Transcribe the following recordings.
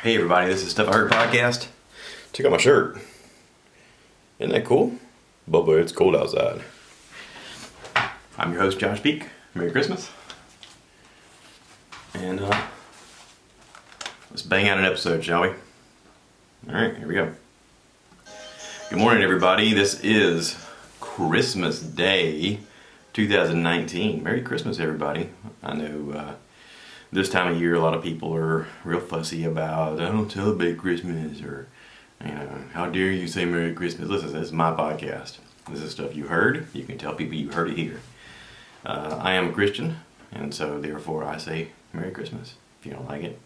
Hey everybody, this is Stuff I Heard Podcast. Check out my shirt. Isn't that cool? Bubba, it's cold outside. I'm your host, Josh Peak. Merry Christmas. And let's bang out an episode, shall we? Alright, here we go. Good morning everybody. This is Christmas Day 2019. Merry Christmas everybody. I know this time of year, a lot of people are real fussy about, I don't celebrate Christmas, or, how dare you say Merry Christmas. Listen, this is my podcast. This is stuff you heard. You can tell people you heard it here. I am a Christian, and so therefore I say Merry Christmas. If you don't like it,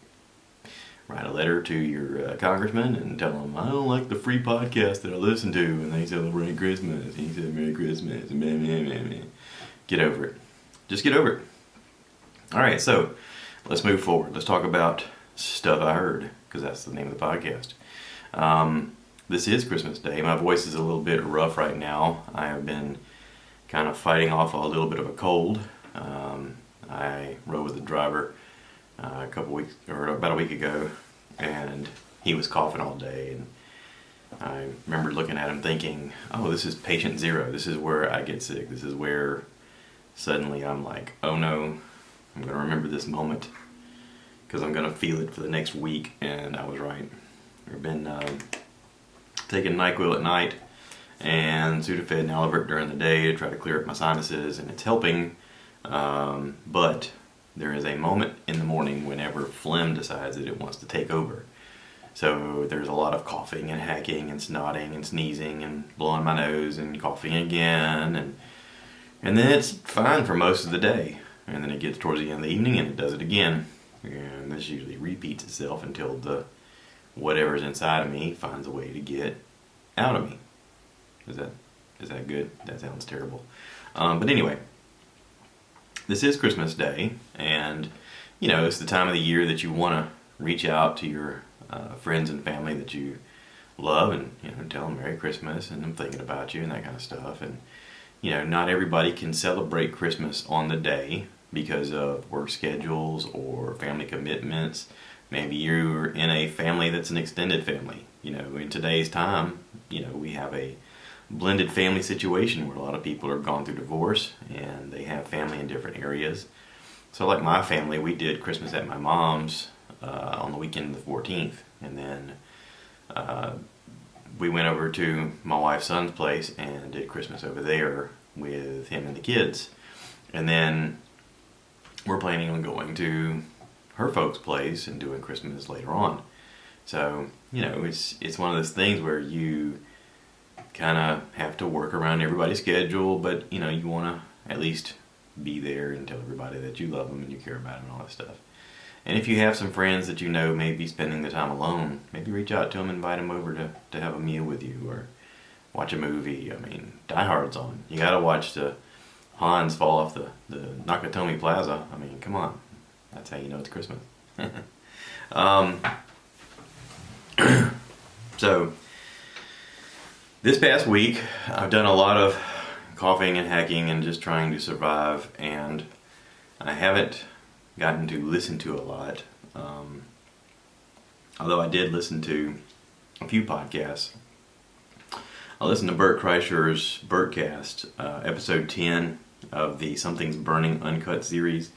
write a letter to your congressman and tell him, I don't like the free podcast that I listen to and they celebrate Christmas. And he said Merry Christmas. Get over it. Just get over it. Alright, so let's move forward. Let's talk about Stuff I Heard, because that's the name of the podcast. This is Christmas Day. My voice is a little bit rough right now. I have been kind of fighting off a little bit of a cold. I rode with the driver about a week ago, and he was coughing all day, and I remember looking at him thinking, oh, this is patient zero. This is where I get sick. This is where suddenly I'm like, oh no, I'm going to remember this moment because I'm going to feel it for the next week. And I was right. I've been taking NyQuil at night and Sudafed and Alivert during the day to try to clear up my sinuses, and it's helping. But there is a moment in the morning whenever phlegm decides that it wants to take over. So there's a lot of coughing and hacking and snotting and sneezing and blowing my nose and coughing again, and then it's fine for most of the day. And then it gets towards the end of the evening and it does it again. And this usually repeats itself until whatever's inside of me finds a way to get out of me. Is that good? That sounds terrible. But anyway, this is Christmas Day, and it's the time of the year that you want to reach out to your friends and family that you love and tell them Merry Christmas and I'm thinking about you and that kind of stuff. And not everybody can celebrate Christmas on the day because of work schedules or family commitments. Maybe you're in a family that's an extended family. In today's time, we have a blended family situation where a lot of people are gone through divorce and they have family in different areas. So like my family, we did Christmas at my mom's on the weekend of the 14th, and then we went over to my wife's son's place and did Christmas over there with him and the kids. And then we're planning on going to her folks' place and doing Christmas later on. So, it's one of those things where you kind of have to work around everybody's schedule, but, you want to at least be there and tell everybody that you love them and you care about them and all that stuff. And if you have some friends that may be spending the time alone, maybe reach out to them, invite them over to have a meal with you or watch a movie. Die Hard's on. You gotta watch the Hans fall off the Nakatomi Plaza. Come on. That's how you know it's Christmas. So, this past week, I've done a lot of coughing and hacking and just trying to survive, and I haven't gotten to listen to a lot. Although I did listen to a few podcasts. I listened to Bert Kreischer's Bertcast, episode 10 of the Something's Burning Uncut series.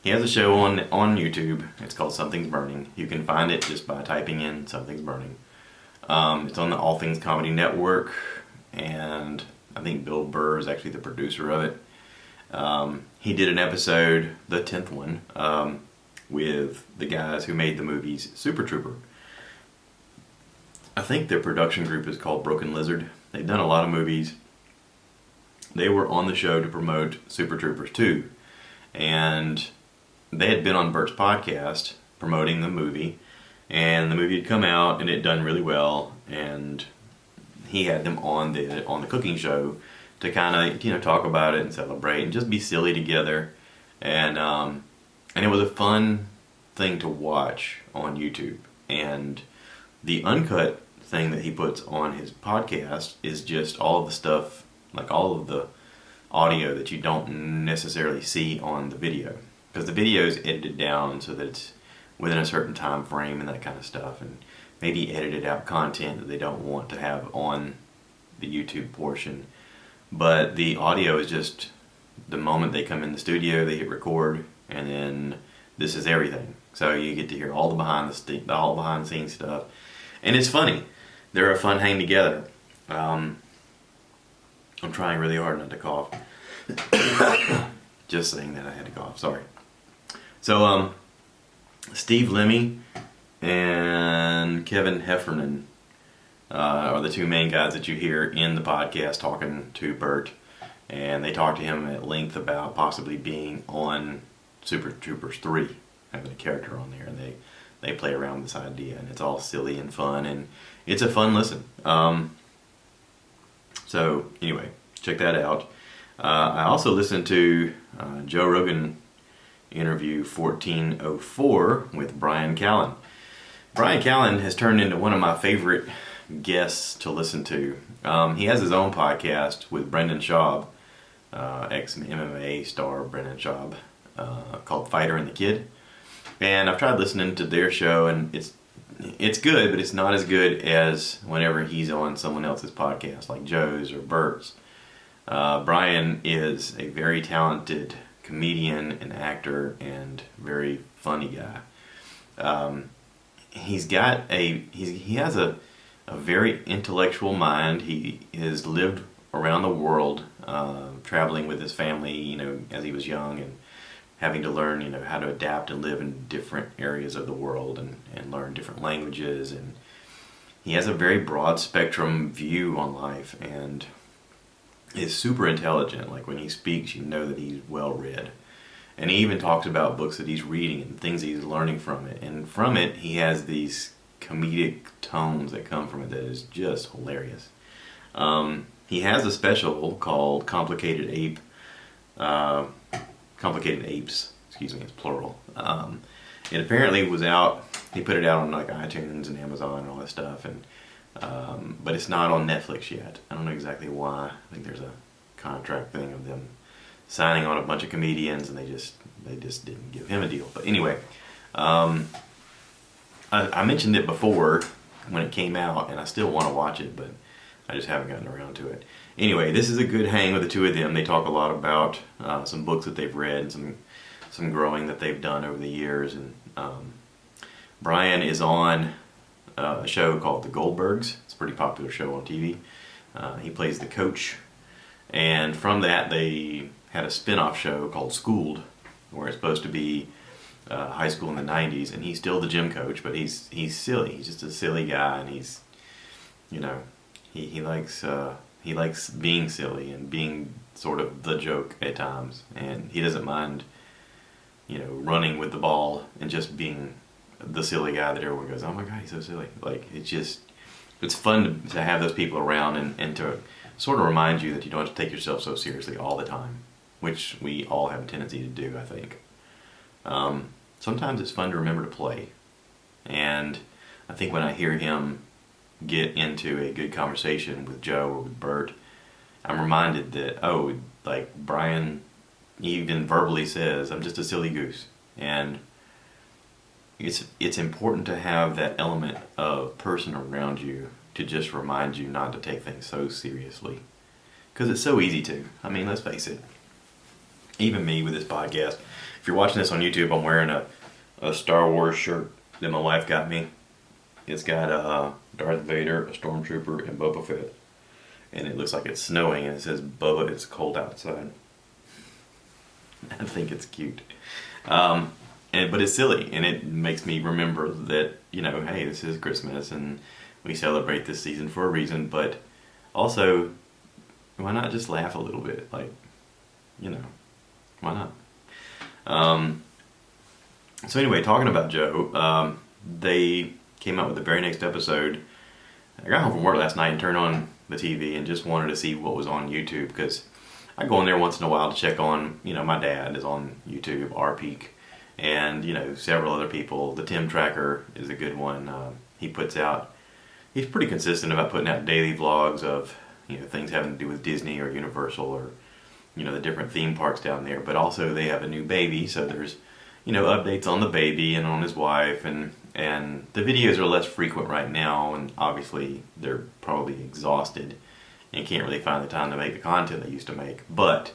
He has a show on YouTube. It's called Something's Burning. You can find it just by typing in Something's Burning. It's on the All Things Comedy Network, and I think Bill Burr is actually the producer of it. He did an episode, the 10th one, with the guys who made the movies Super Trooper. I think their production group is called Broken Lizard. They've done a lot of movies. They were on the show to promote Super Troopers 2. And they had been on Bert's podcast promoting the movie. And the movie had come out and it had done really well. And he had them on the cooking show to kind of talk about it and celebrate and just be silly together. And it was a fun thing to watch on YouTube. And the uncut thing that he puts on his podcast is just all of the stuff, like all of the audio that you don't necessarily see on the video, because the video is edited down so that it's within a certain time frame and that kind of stuff, and maybe edited out content that they don't want to have on the YouTube portion. But the audio is just the moment they come in the studio, they hit record, and then this is everything. So you get to hear all the behind the scenes stuff, and it's funny. They're a fun hang together. I'm trying really hard not to cough. Just saying that I had to cough. Sorry. So Steve Lemmy and Kevin Heffernan are the two main guys that you hear in the podcast talking to Bert, and they talk to him at length about possibly being on Super Troopers 3, having a character on there, and they play around with this idea, and it's all silly and fun, and it's a fun listen. So anyway, check that out. I also listened to Joe Rogan interview 1404 with Brian Callen. Brian Callen has turned into one of my favorite guests to listen to. He has his own podcast with Brendan Schaub, ex-MMA star Brendan Schaub, called Fighter and the Kid. And I've tried listening to their show, and it's good, but it's not as good as whenever he's on someone else's podcast, like Joe's or Bert's. Brian is a very talented comedian and actor and very funny guy. He has a very intellectual mind. He has lived around the world, traveling with his family, as he was young, and having to learn, how to adapt and live in different areas of the world and learn different languages. And he has a very broad spectrum view on life and is super intelligent. Like when he speaks, you know that he's well read. And he even talks about books that he's reading and things he's learning from it. And from it, he has these comedic tones that come from it that is just hilarious. He has a special called Complicated Apes, excuse me, it's plural. It apparently was out, he put it out on like iTunes and Amazon and all that stuff, and but it's not on Netflix yet. I don't know exactly why. I think there's a contract thing of them signing on a bunch of comedians, and they just didn't give him a deal. But anyway, I mentioned it before when it came out, and I still want to watch it, but I just haven't gotten around to it. Anyway, this is a good hang with the two of them. They talk a lot about some books that they've read and some growing that they've done over the years. And Brian is on a show called The Goldbergs. It's a pretty popular show on TV. He plays the coach. And from that, they had a spin-off show called Schooled, where it's supposed to be high school in the 90s. And he's still the gym coach, but he's silly. He's just a silly guy, and he's, he likes being silly and being sort of the joke at times, and he doesn't mind, running with the ball and just being the silly guy that everyone goes, oh my god, he's so silly. Like, it's fun to have those people around and to sort of remind you that you don't have to take yourself so seriously all the time, which we all have a tendency to do, I think. Sometimes it's fun to remember to play, and I think when I hear him get into a good conversation with Joe or with Bert, I'm reminded that, Brian even verbally says, I'm just a silly goose. And it's important to have that element of person around you to just remind you not to take things so seriously. Because it's so easy to. I mean, let's face it. Even me with this podcast. If you're watching this on YouTube, I'm wearing a Star Wars shirt that my wife got me. It's got Darth Vader, a Stormtrooper, and Boba Fett. And it looks like it's snowing, and it says, Bubba, it's cold outside. I think it's cute. But it's silly, and it makes me remember that, hey, this is Christmas, and we celebrate this season for a reason, but also, why not just laugh a little bit? Why not? So anyway, talking about Joe, they came out with the very next episode. I got home from work last night and turned on the TV and just wanted to see what was on YouTube, because I go in there once in a while to check on, my dad is on YouTube, R-Peak, and, several other people. The Tim Tracker is a good one. He's pretty consistent about putting out daily vlogs of, things having to do with Disney or Universal or, the different theme parks down there. But also they have a new baby, so there's, updates on the baby and on his wife, and the videos are less frequent right now, and obviously they're probably exhausted and can't really find the time to make the content they used to make. But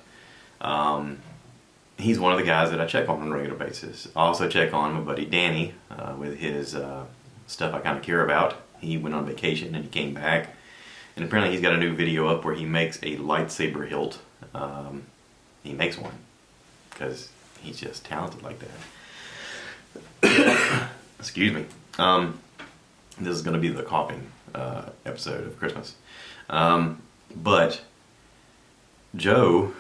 he's one of the guys that I check on a regular basis. I also check on my buddy Danny with his stuff I kind of care about. He went on vacation and he came back, and apparently he's got a new video up where he makes a lightsaber hilt. He makes one because he's just talented like that. Excuse me. This is going to be the coughing episode of Christmas. But Joe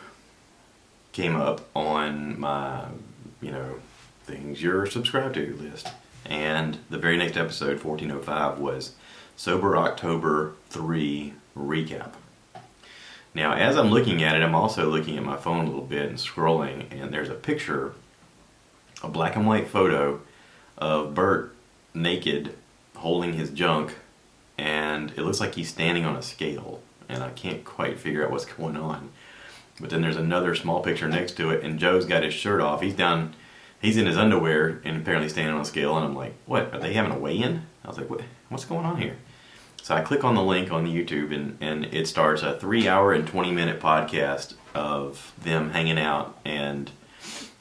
came up on my, things you're subscribed to list. And the very next episode, 1405, was Sober October 3 Recap. Now, as I'm looking at it, I'm also looking at my phone a little bit and scrolling, and there's a picture, a black and white photo of Bert naked holding his junk, and it looks like he's standing on a scale, and I can't quite figure out what's going on. But then there's another small picture next to it, and Joe's got his shirt off. He's in his underwear and apparently standing on a scale, and I'm like, what, are they having a weigh-in? I was like, what's going on here? So I click on the link on the YouTube, and it starts a 3-hour and 20-minute podcast of them hanging out, and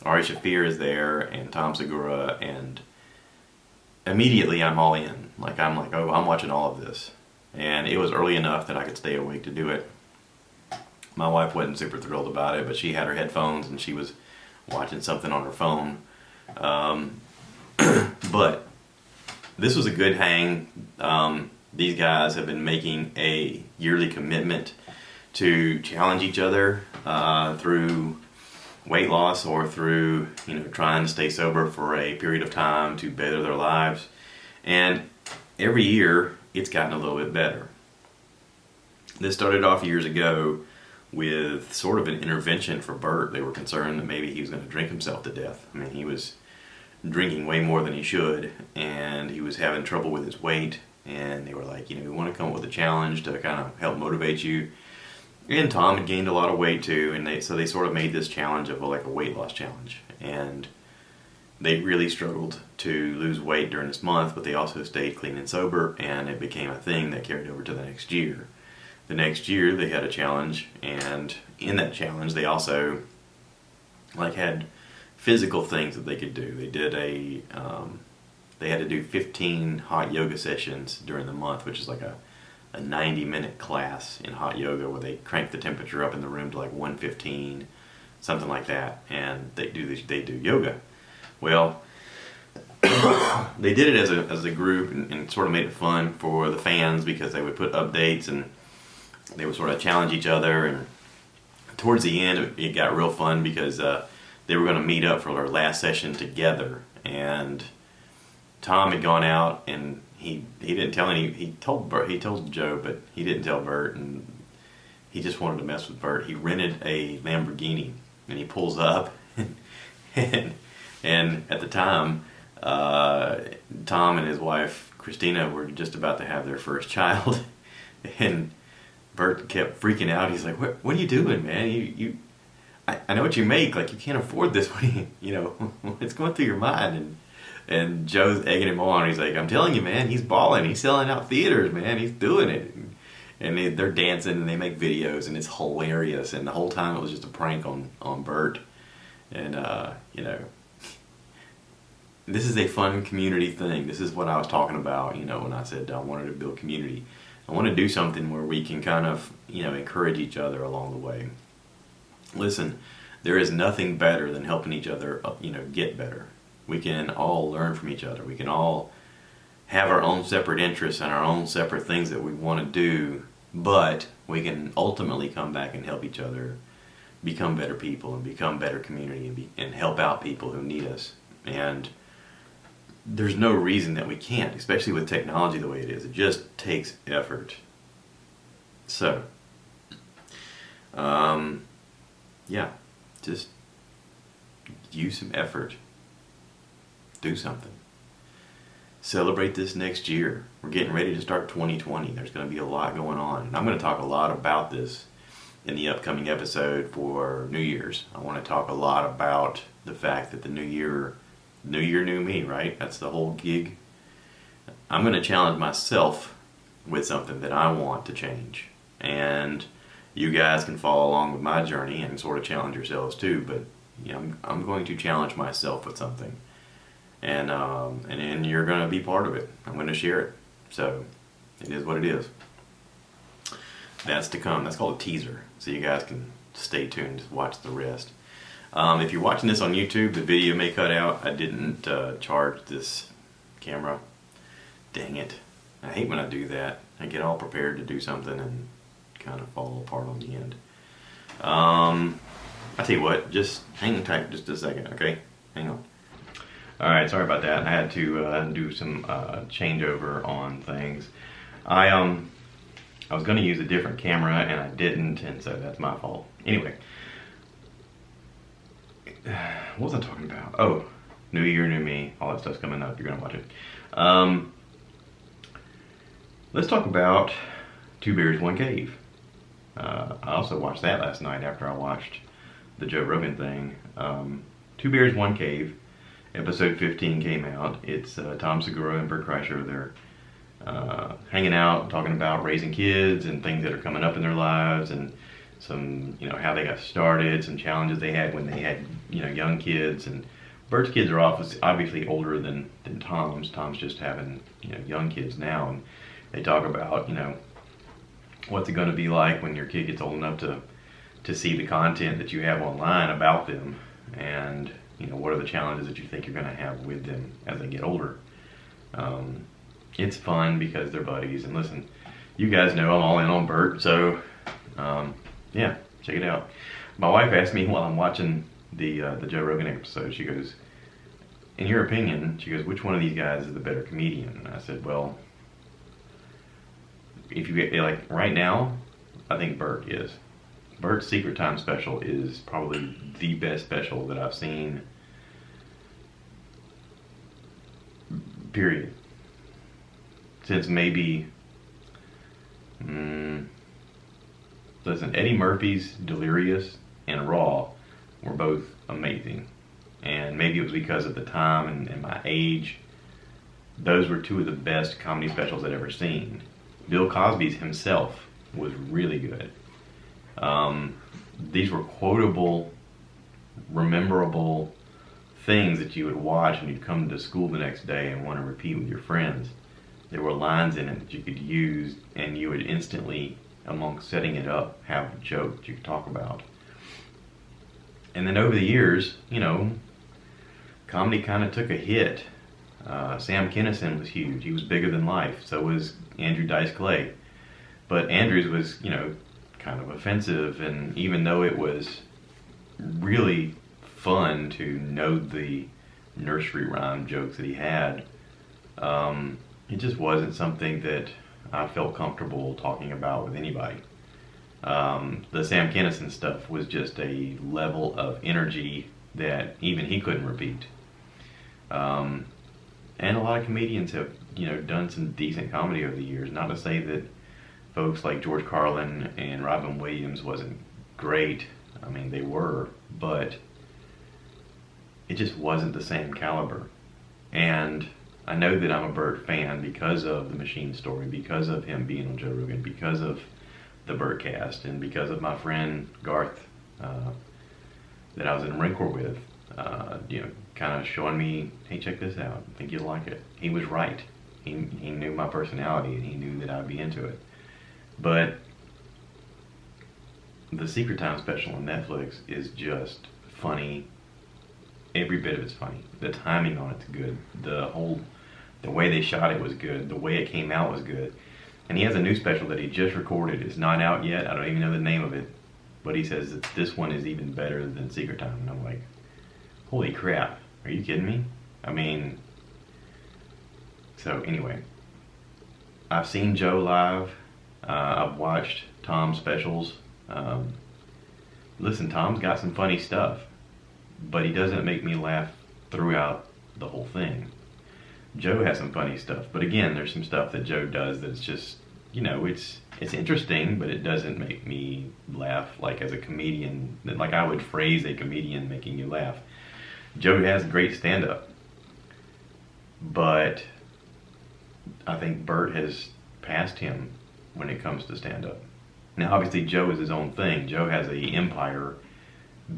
Ari Shaffir is there, and Tom Segura, and immediately I'm all in. I'm like, oh, I'm watching all of this. And it was early enough that I could stay awake to do it. My wife wasn't super thrilled about it, but she had her headphones and she was watching something on her phone. But this was a good hang. These guys have been making a yearly commitment to challenge each other through weight loss or through trying to stay sober for a period of time to better their lives. And every year it's gotten a little bit better. This started off years ago with sort of an intervention for Bert. They were concerned that maybe he was going to drink himself to death. I mean, he was drinking way more than he should, and he was having trouble with his weight, and they were like, we want to come up with a challenge to kind of help motivate you. And Tom had gained a lot of weight too, and so they sort of made this challenge of like a weight loss challenge. And they really struggled to lose weight during this month, but they also stayed clean and sober, and it became a thing that carried over to the next year. The next year they had a challenge, and in that challenge they also had physical things that they could do. They did they had to do 15 hot yoga sessions during the month, which is like a 90-minute class in hot yoga where they crank the temperature up in the room to like 115, something like that, and they do yoga. Well, they did it as a group and sort of made it fun for the fans because they would put updates and they would sort of challenge each other. And towards the end, it got real fun because they were going to meet up for their last session together. And Tom had gone out and he didn't tell he told Joe, but he didn't tell Bert, and he just wanted to mess with Bert. He rented a Lamborghini and he pulls up and at the time Tom and his wife Christina were just about to have their first child, and Bert kept freaking out. He's like, what are you doing, man? I know what you make. Like, you can't afford this. What do what's going through your mind? And Joe's egging him on. He's like, I'm telling you, man, he's balling. He's selling out theaters, man. He's doing it. And they're dancing and they make videos, and it's hilarious. And the whole time it was just a prank on Bert. And, this is a fun community thing. This is what I was talking about, when I said I wanted to build community. I want to do something where we can kind of, encourage each other along the way. Listen, there is nothing better than helping each other, get better. We can all learn from each other. We can all have our own separate interests and our own separate things that we want to do, but we can ultimately come back and help each other become better people and become better community and help out people who need us. And there's no reason that we can't, especially with technology the way it is. It just takes effort. So, just use some effort. Do something. Celebrate this next year. We're getting ready to start 2020. There's going to be a lot going on. And I'm going to talk a lot about this in the upcoming episode for New Year's. I want to talk a lot about the fact that the new year New year, new me, right? That's the whole gig. I'm going to challenge myself with something that I want to change. And you guys can follow along with my journey and sort of challenge yourselves too, but you know, I'm going to challenge myself with something. And then you're going to be part of it. I'm going to share it. So it is what it is. That's to come. That's called a teaser. So you guys can stay tuned to watch the rest. If you're watching this on YouTube, the video may cut out. I didn't charge this camera. Dang it. I hate when I do that. I get all prepared to do something and kind of fall apart on the end. I tell you what, just hang tight just a second, okay? Hang on. Alright, sorry about that. I had to do some changeover on things. I was going to use a different camera and I didn't, and so that's my fault. Anyway, what was I talking about? Oh, new year, new me. All that stuff's coming up. You're going to watch it. Let's talk about Two Bears, One Cave. I also watched that last night after I watched the Joe Rogan thing. Two Bears, One Cave. Episode 15 came out. It's Tom Segura and Bert Kreischer. They're hanging out, talking about raising kids and things that are coming up in their lives, and some, you know, how they got started, some challenges they had when they had, you know, young kids. And Bert's kids are obviously older than Tom's. Tom's just having, you know, young kids now, and they talk about, you know, what's it going to be like when your kid gets old enough to see the content that you have online about them, and you know, what are the challenges that you think you're going to have with them as they get older. It's fun because they're buddies, and listen, you guys know I'm all in on Bert, so yeah, check it out. My wife asked me while I'm watching the Joe Rogan episode, she goes, in your opinion, she goes, which one of these guys is the better comedian? And I said, well, if you get, like, right now, I think Bert is. Bert's Secret Time special is probably the best special that I've seen, period. Since maybe, listen, Eddie Murphy's Delirious and Raw were both amazing. And maybe it was because of the time and my age. Those were two of the best comedy specials I'd ever seen. Bill Cosby's himself was really good. These were quotable, rememberable things that you would watch and you'd come to school the next day and want to repeat with your friends. There were lines in it that you could use, and you would instantly, amongst setting it up, have a joke that you could talk about. And then over the years, you know, comedy kind of took a hit. Sam Kinison was huge. He was bigger than life. So was Andrew Dice Clay. But Andrew's was, you know, kind of offensive, and even though it was really fun to know the nursery rhyme jokes that he had, it just wasn't something that I felt comfortable talking about with anybody. The Sam Kinison stuff was just a level of energy that even he couldn't repeat. And a lot of comedians have, you know, done some decent comedy over the years. Not to say that folks like George Carlin and Robin Williams wasn't great. I mean, they were, but it just wasn't the same caliber. And I know that I'm a Bert fan because of the Machine Story, because of him being on Joe Rogan, because of the Bertcast, and because of my friend Garth that I was in the Marine Corps with, you know, kind of showing me, hey, check this out, I think you'll like it. He was right. He knew my personality, and he knew that I'd be into it. But the Secret Time special on Netflix is just funny. Every bit of it's funny. The timing on it's good. The way they shot it was good. The way it came out was good. And he has a new special that he just recorded. It's not out yet. I don't even know the name of it. But he says that this one is even better than Secret Time. And I'm like, holy crap. Are you kidding me? I mean, so anyway. I've seen Joe live. I've watched Tom's specials. Listen, Tom's got some funny stuff, but he doesn't make me laugh throughout the whole thing. Joe has some funny stuff, but again, there's some stuff that Joe does that's just, you know, it's interesting, but it doesn't make me laugh like as a comedian, like I would phrase a comedian making you laugh. Joe has great stand-up, but I think Bert has passed him when it comes to stand-up. Now, obviously, Joe is his own thing. Joe has an empire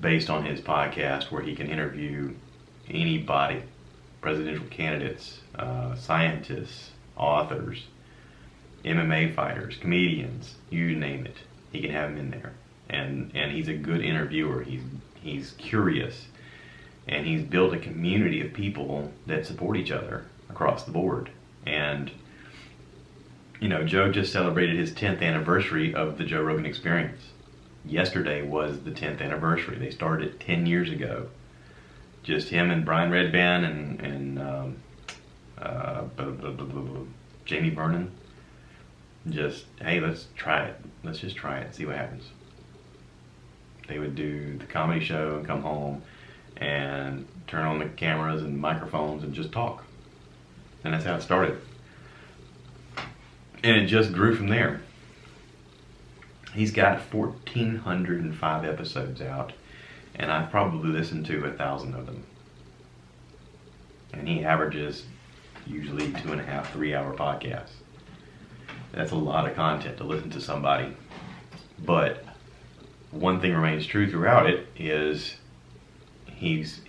based on his podcast where he can interview anybody, presidential candidates, scientists, authors, MMA fighters, comedians, you name it. He can have him in there. And he's a good interviewer. He's curious. And he's built a community of people that support each other across the board. And, you know, Joe just celebrated his 10th anniversary of the Joe Rogan Experience. Yesterday was the 10th anniversary. They started 10 years ago. Just him and Brian Redban and Jamie Vernon. Just, hey, let's try it. Let's just try it and see what happens. They would do the comedy show and come home and turn on the cameras and microphones and just talk. And that's how it started. And it just grew from there. He's got 1,405 episodes out, and I've probably listened to 1,000 of them. And he averages usually 2.5, 3 hour podcasts. That's a lot of content to listen to somebody. But one thing remains true throughout it is he's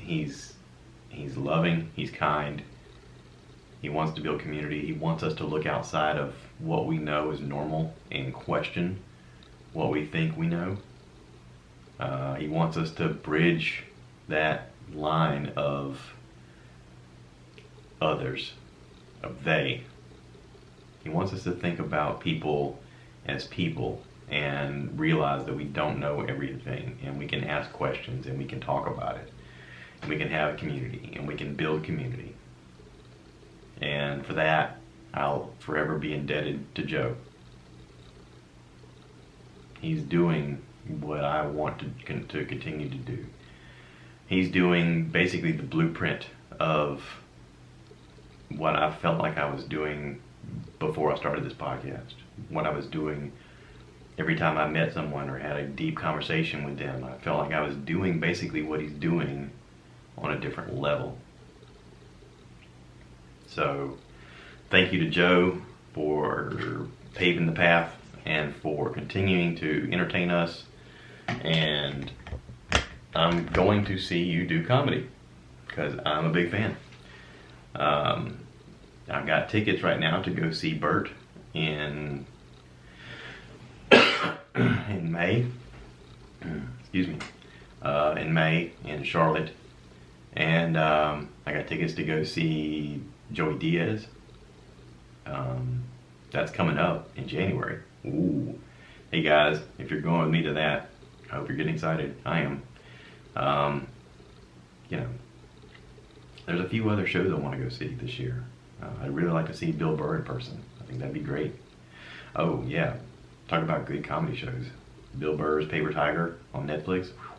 loving, he's kind, he wants to build community, he wants us to look outside of what we know is normal and question what we think we know. He wants us to bridge that line of others, of they. He wants us to think about people as people and realize that we don't know everything, and we can ask questions and we can talk about it, and we can have a community and we can build community. And for that, I'll forever be indebted to Joe. He's doing what I want to continue to do. He's doing basically the blueprint of what I felt like I was doing before I started this podcast. What I was doing every time I met someone or had a deep conversation with them. I felt like I was doing basically what he's doing on a different level. So thank you to Joe for paving the path and for continuing to entertain us. And I'm going to see you do comedy because I'm a big fan. I've got tickets right now to go see Bert in May. Excuse me. In May in Charlotte. And I got tickets to go see Joey Diaz. That's coming up in January. Ooh. Hey guys, if you're going with me to that, I hope you're getting excited. I am. You know, there's a few other shows I want to go see this year. I'd really like to see Bill Burr in person. I think that'd be great. Oh yeah, talk about good comedy shows. Bill Burr's Paper Tiger on Netflix. Whew,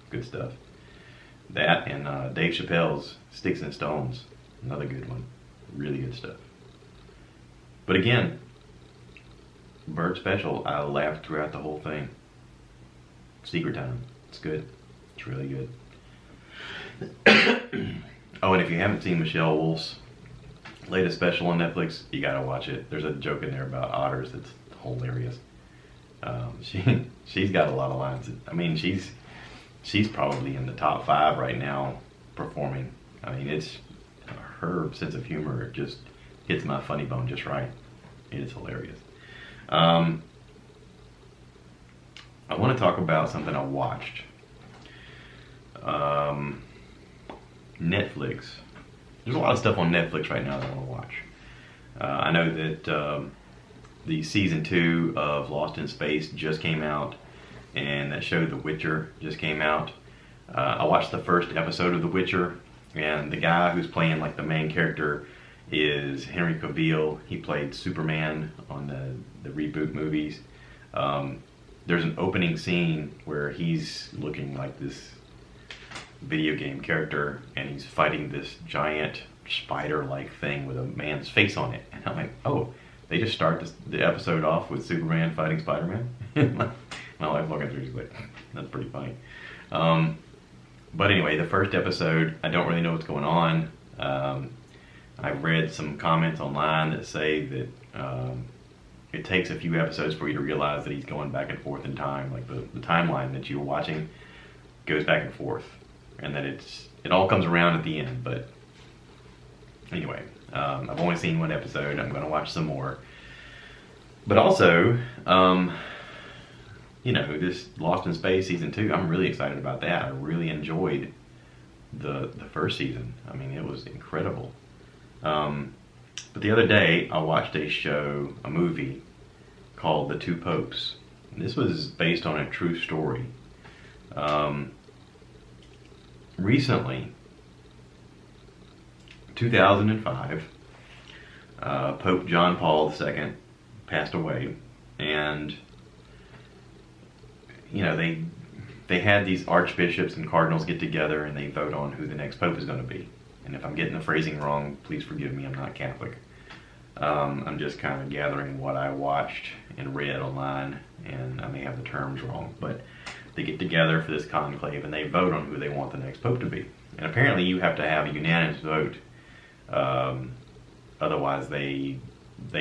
good stuff. That and Dave Chappelle's Sticks and Stones. Another good one. Really good stuff. But again, Bert special, I laughed throughout the whole thing. Secret Time. It's good. It's really good. Oh, and if you haven't seen Michelle Wolf's latest special on Netflix, you gotta watch it. There's a joke in there about otters that's hilarious. She's got a lot of lines. I mean, she's probably in the top 5 right now performing. I mean, it's her sense of humor just hits my funny bone just right. It's hilarious. I want to talk about something I watched. Netflix. There's a lot of stuff on Netflix right now that I want to watch. I know that the season 2 of Lost in Space just came out, and that show The Witcher just came out. I watched the first episode of The Witcher, and the guy who's playing like the main character is Henry Cavill. He played Superman on the reboot movies. There's an opening scene where he's looking like this video game character, and he's fighting this giant spider-like thing with a man's face on it. And I'm like, oh, they just start the episode off with Superman fighting Spider-Man? My wife looking through, she's like, that's pretty funny. But anyway, the first episode, I don't really know what's going on. I'm I've read some comments online that say that it takes a few episodes for you to realize that he's going back and forth in time. Like the timeline that you're watching goes back and forth, and that it all comes around at the end. But anyway, I've only seen one episode. I'm going to watch some more. But also, this Lost in Space season 2, I'm really excited about that. I really enjoyed the first season. I mean, it was incredible. But the other day, I watched a movie called The Two Popes. And this was based on a true story. Recently, 2005, Pope John Paul II passed away, and they had these archbishops and cardinals get together and they vote on who the next pope is going to be. And if I'm getting the phrasing wrong, please forgive me, I'm not Catholic. I'm just kind of gathering what I watched and read online, and I may have the terms wrong, but they get together for this conclave and they vote on who they want the next pope to be. And apparently you have to have a unanimous vote, otherwise they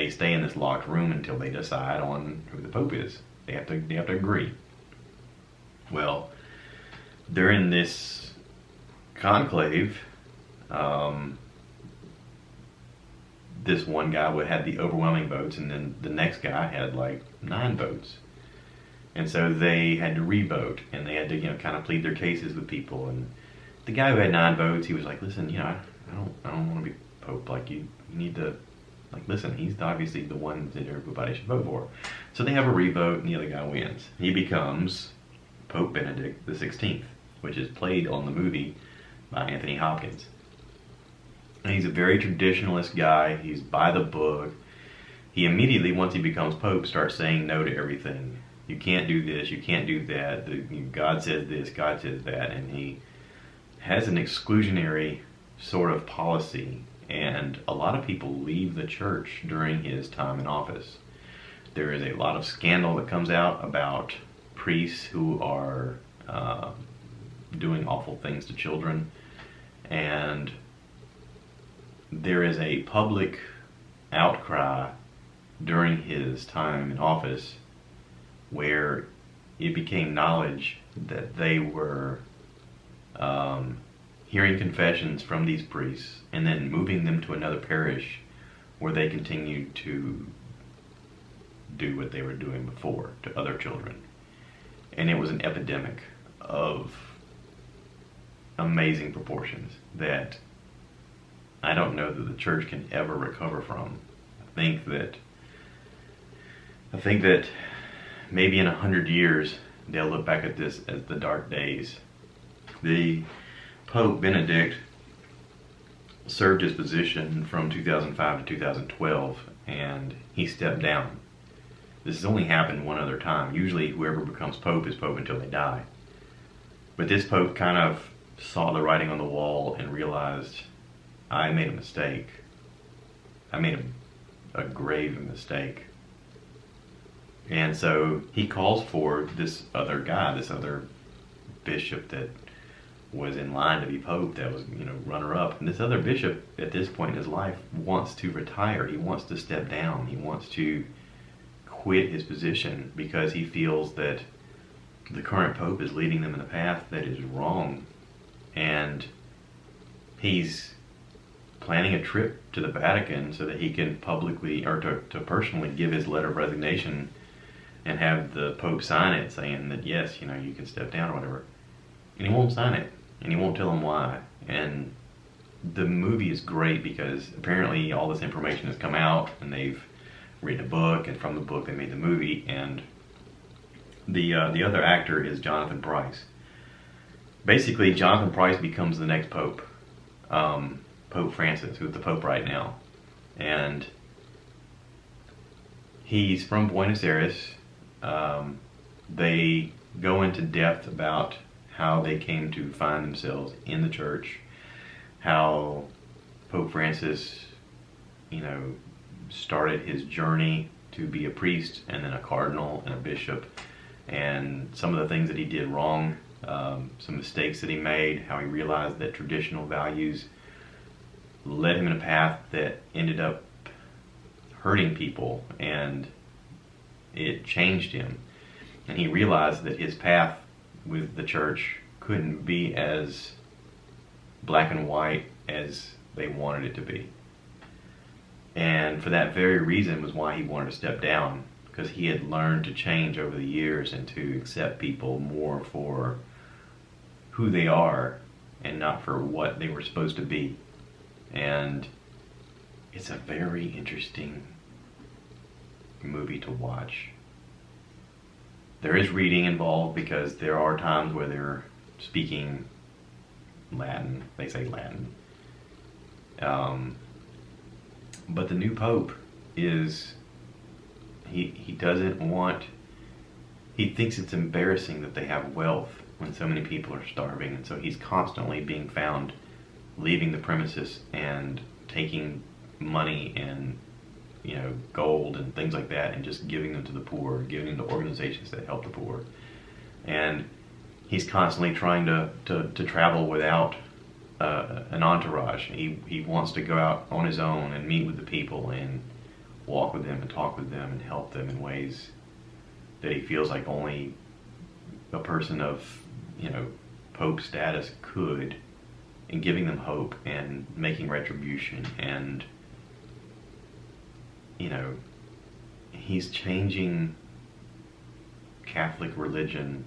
stay in this locked room until they decide on who the pope is. They have to agree. Well, during this conclave, this one guy had the overwhelming votes, and then the next guy had like 9 votes. And so they had to re-vote, and they had to, kind of plead their cases with people. And the guy who had 9 votes, he was like, "Listen, I don't want to be pope. Like, you need to, like, listen. He's obviously the one that everybody should vote for." So they have a re-vote, and the other guy wins. He becomes Pope Benedict the 16th, which is played on the movie by Anthony Hopkins. And he's a very traditionalist guy. He's by the book. He immediately, once he becomes Pope, starts saying no to everything. You can't do this, you can't do that. God says this, God says that. And he has an exclusionary sort of policy. And a lot of people leave the church during his time in office. There is a lot of scandal that comes out about priests who are doing awful things to children. And there is a public outcry during his time in office where it became knowledge that they were hearing confessions from these priests and then moving them to another parish where they continued to do what they were doing before to other children. And it was an epidemic of amazing proportions that I don't know that the church can ever recover from. I think that maybe in 100 years they'll look back at this as the dark days. The Pope Benedict served his position from 2005 to 2012, and he stepped down. This has only happened one other time. Usually whoever becomes Pope is Pope until they die. But this Pope kind of saw the writing on the wall and realized, I made a mistake. I made a grave mistake. And so he calls for this other guy, this other bishop that was in line to be Pope, that was, runner-up. And this other bishop, at this point in his life, wants to retire. He wants to step down. He wants to quit his position because he feels that the current Pope is leading them in a path that is wrong. And he's planning a trip to the Vatican so that he can publicly, or to personally give his letter of resignation and have the Pope sign it saying that yes, you can step down or whatever. And he won't sign it, and he won't tell him why. And the movie is great because apparently all this information has come out, and they've written a book, and from the book they made the movie. And the other actor is Jonathan Pryce. Basically, Jonathan Pryce becomes the next Pope. Pope Francis, who's the Pope right now. And he's from Buenos Aires. They go into depth about how they came to find themselves in the church, how Pope Francis, started his journey to be a priest and then a cardinal and a bishop, and some of the things that he did wrong, some mistakes that he made, how he realized that traditional values led him in a path that ended up hurting people, and it changed him. And he realized that his path with the church couldn't be as black and white as they wanted it to be. And for that very reason was why he wanted to step down, because he had learned to change over the years and to accept people more for who they are and not for what they were supposed to be. And it's a very interesting movie to watch. There is reading involved because there are times where they're speaking Latin. They say Latin. But the new Pope is, he doesn't want, he thinks it's embarrassing that they have wealth when so many people are starving, and so he's constantly being found leaving the premises and taking money and, you know, gold and things like that and just giving them to the poor, giving them to organizations that help the poor. And he's constantly trying to travel without an entourage. He wants to go out on his own and meet with the people and walk with them and talk with them and help them in ways that he feels like only a person of, you know, Pope status could, and giving them hope and making retribution. And, you know, he's changing Catholic religion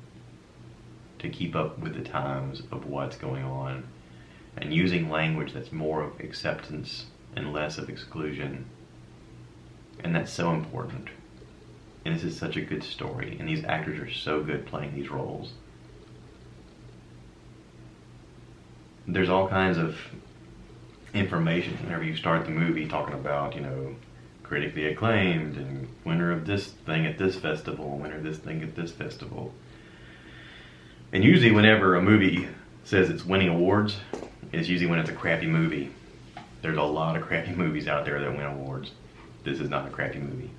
to keep up with the times of what's going on, and using language that's more of acceptance and less of exclusion. And that's so important. And this is such a good story, and these actors are so good playing these roles. There's all kinds of information whenever you start the movie talking about, you know, critically acclaimed and winner of this thing at this festival, winner of this thing at this festival. And usually whenever a movie says it's winning awards, it's usually when it's a crappy movie. There's a lot of crappy movies out there that win awards. This is not a crappy movie.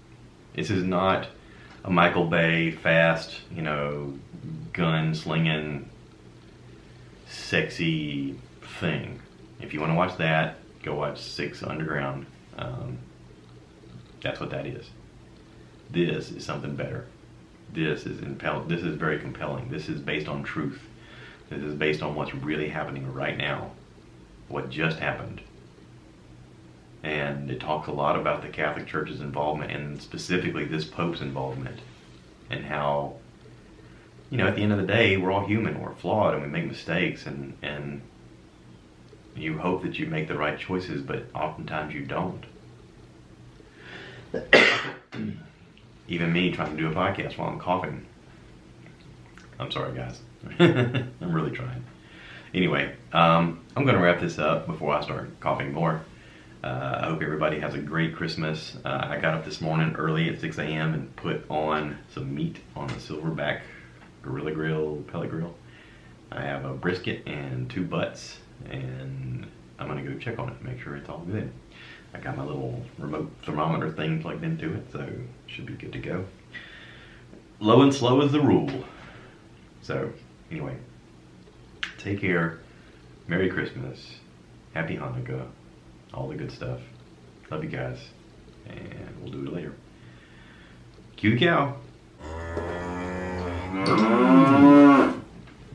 This is not a Michael Bay fast, you know, gun slinging, sexy thing. If you want to watch that, go watch Six Underground. That's what that is. This is something better. This is very compelling. This is based on truth. This is based on what's really happening right now. What just happened. And it talks a lot about the Catholic Church's involvement, and specifically this Pope's involvement, and how, you know, at the end of the day, we're all human, we're flawed, and we make mistakes, and you hope that you make the right choices, but oftentimes you don't. Even me trying to do a podcast while I'm coughing. I'm sorry, guys. I'm really trying. Anyway, I'm going to wrap this up before I start coughing more. I hope everybody has a great Christmas. I got up this morning early at 6 a.m. and put on some meat on the Silverback Gorilla Grill pellet grill. I have a brisket and 2 butts, and I'm going to go check on it, make sure it's all good. I got my little remote thermometer thing plugged into it, so it should be good to go. Low and slow is the rule. So, anyway, take care. Merry Christmas. Happy Hanukkah. All the good stuff. Love you guys. And we'll do it later. Cue the cow.